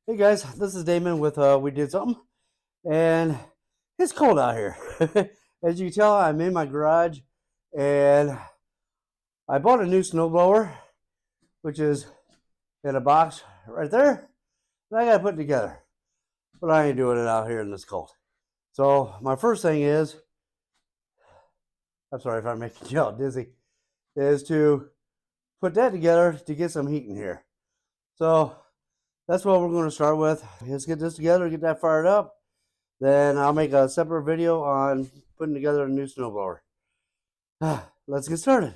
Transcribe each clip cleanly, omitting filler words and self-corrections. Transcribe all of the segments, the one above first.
Hey guys, this is Damon with We Did Something, and it's cold out here. As you can tell, I'm in my garage, and I bought a new snowblower, which is in a box right there, and I gotta put it together. But I ain't doing it out here in this cold. So my first thing is, I'm sorry if I'm making you all dizzy, is to put that together to get some heat in here. So that's what we're going to start with. Let's get this together, get that fired up. Then I'll make a separate video on putting together a new snowblower. Let's get started.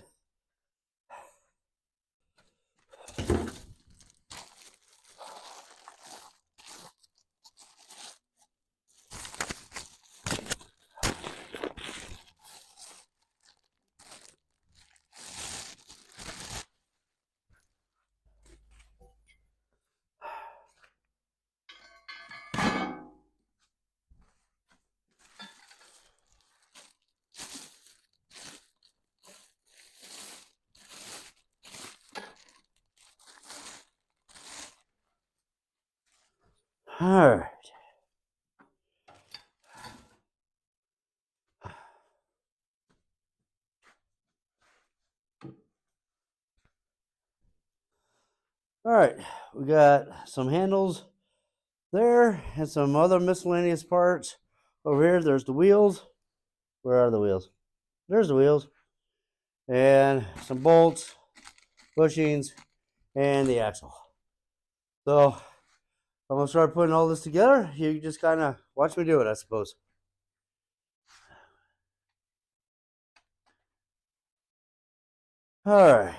All right. All right. We got some handles there and some other miscellaneous parts. Over here, there's the wheels. Where are the wheels? There's the wheels. And some bolts, bushings, and the axle. So I'm going to start putting all this together. You just kind of watch me do it, I suppose. All right.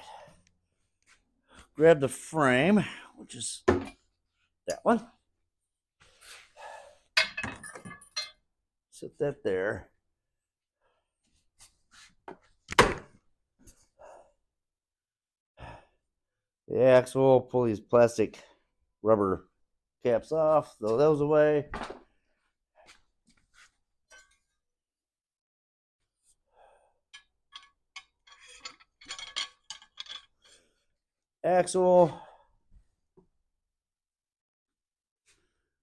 Grab the frame, which is that one. Set that there. The axle, pull these plastic rubber caps off, throw those away. Axle,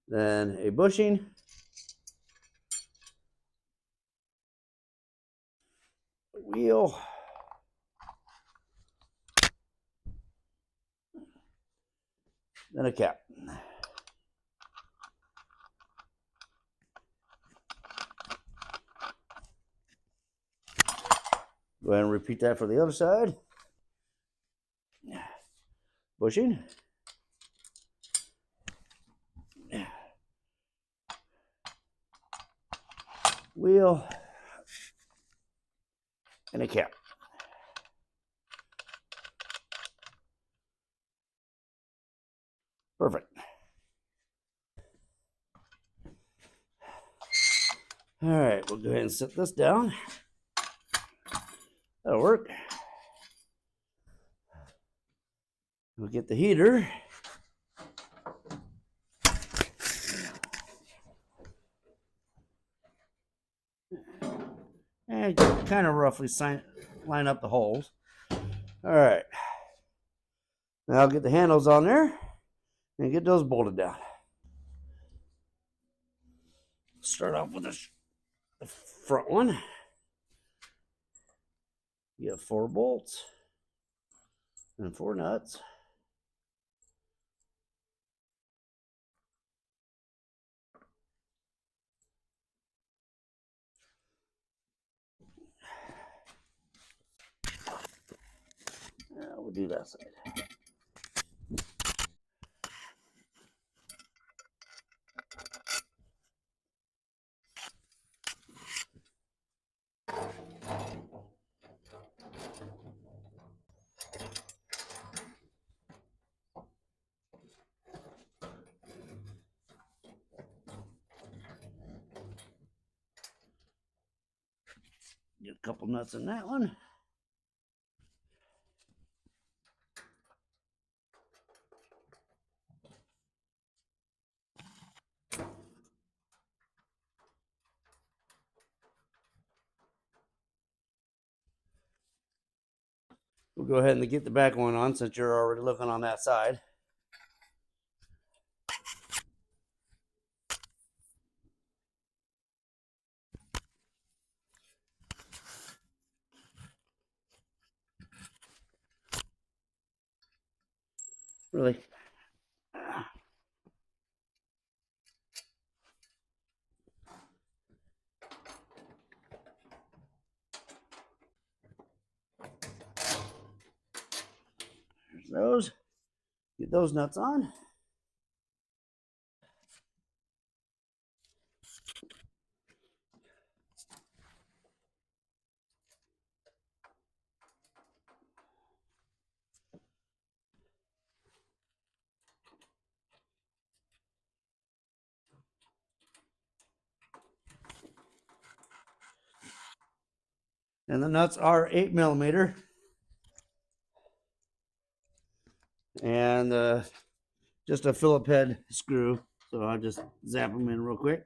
then a bushing, a wheel, then a cap. Go ahead and repeat that for the other side. Bushing, wheel, and a cap. Perfect. All right, we'll go ahead and set this down. That'll work. We'll get the heater. And kind of roughly line up the holes. All right. Now I'll get the handles on there and get those bolted down. Start off with the front one. You have 4 bolts and 4 nuts. We'll do that side. Get a couple nuts in that one. We'll go ahead and get the back one on since you're already looking on that side. Really. There's those. Get those nuts on. And the nuts are 8mm. And just a Phillip head screw. So I'll just zap them in real quick.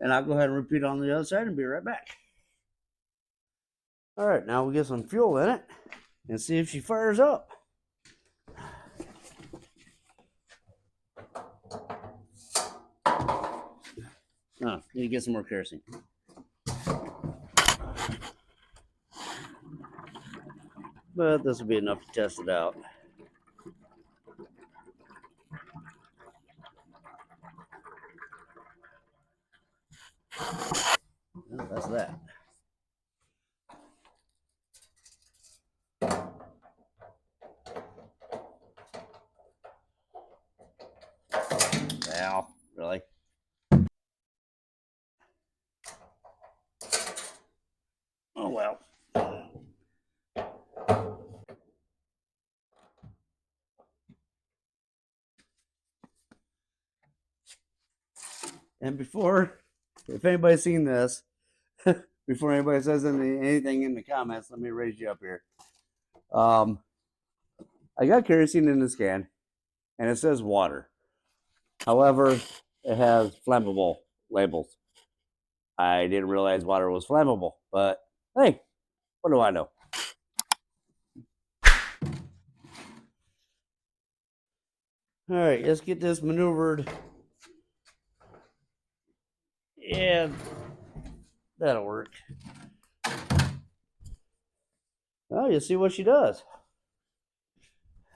And I'll go ahead and repeat on the other side and be right back. All right, now we'll get some fuel in it and see if she fires up. Oh, need to get some more kerosene. But this will be enough to test it out. Well, that's that. Ow, really? Oh well. And before, if anybody's seen this, before anybody says anything in the comments, let me raise you up here. I got kerosene in this can, and it says water. However, it has flammable labels. I didn't realize water was flammable, but hey, what do I know? All right, let's get this maneuvered. Yeah, that'll work. Well, you'll see what she does.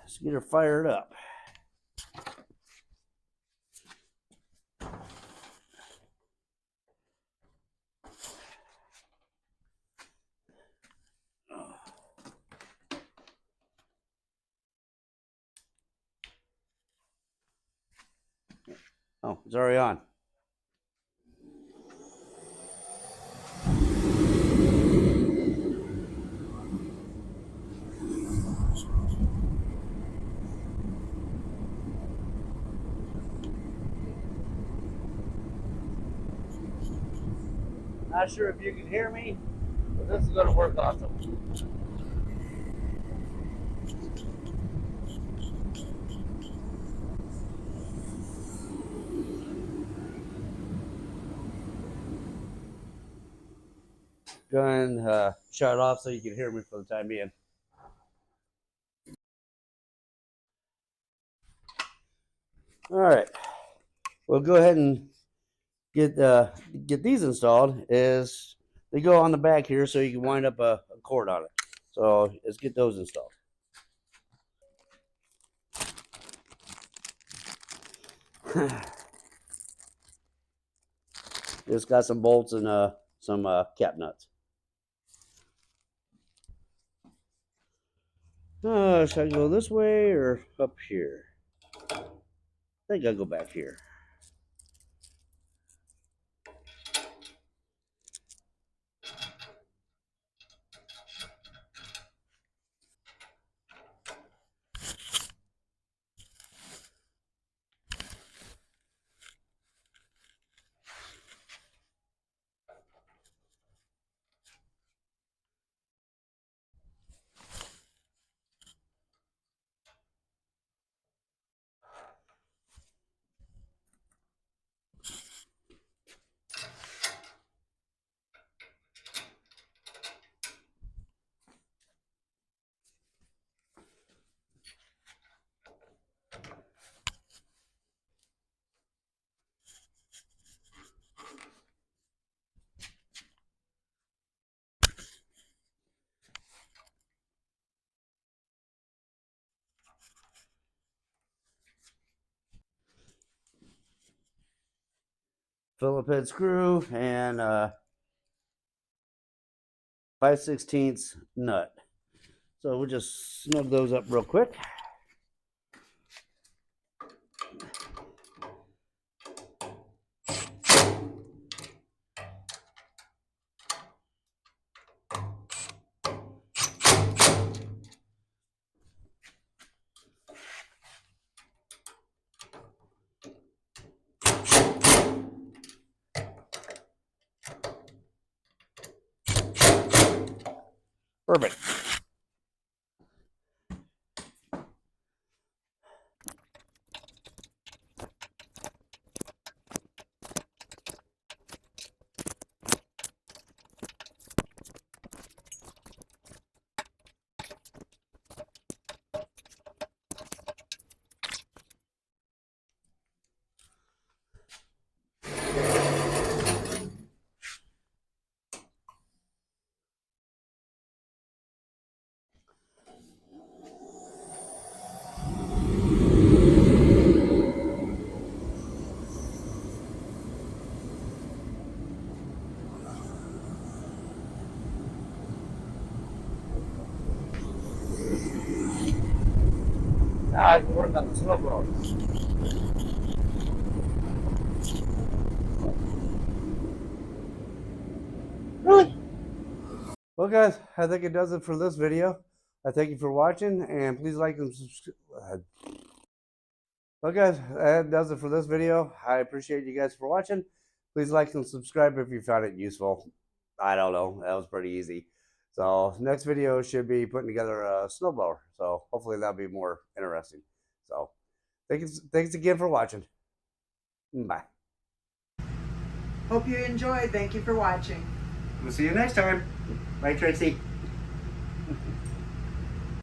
Let's get her fired up. Oh, it's already on. Not sure if you can hear me, but this is going to work awesome. Go ahead and shut it off so you can hear me for the time being. All right, we'll go ahead and get these installed. Is they go on the back here so you can wind up a cord on it. So let's get those installed. It's got some bolts and some cap nuts. Should I go this way or up here? I think I'll go back here. Phillip head screw, and 5/16 nut. So we'll just snug those up real quick. Perfect. Now I can work on the snowblower. Really? Well, guys, I think it does it for this video. I thank you for watching, and please like and subscribe. Well, guys, that does it for this video. I appreciate you guys for watching. Please like and subscribe if you found it useful. I don't know. That was pretty easy. So next video should be putting together a snowblower. So hopefully that'll be more interesting. So thanks again for watching. Bye. Hope you enjoyed. Thank you for watching. We'll see you next time. Bye, Tracy.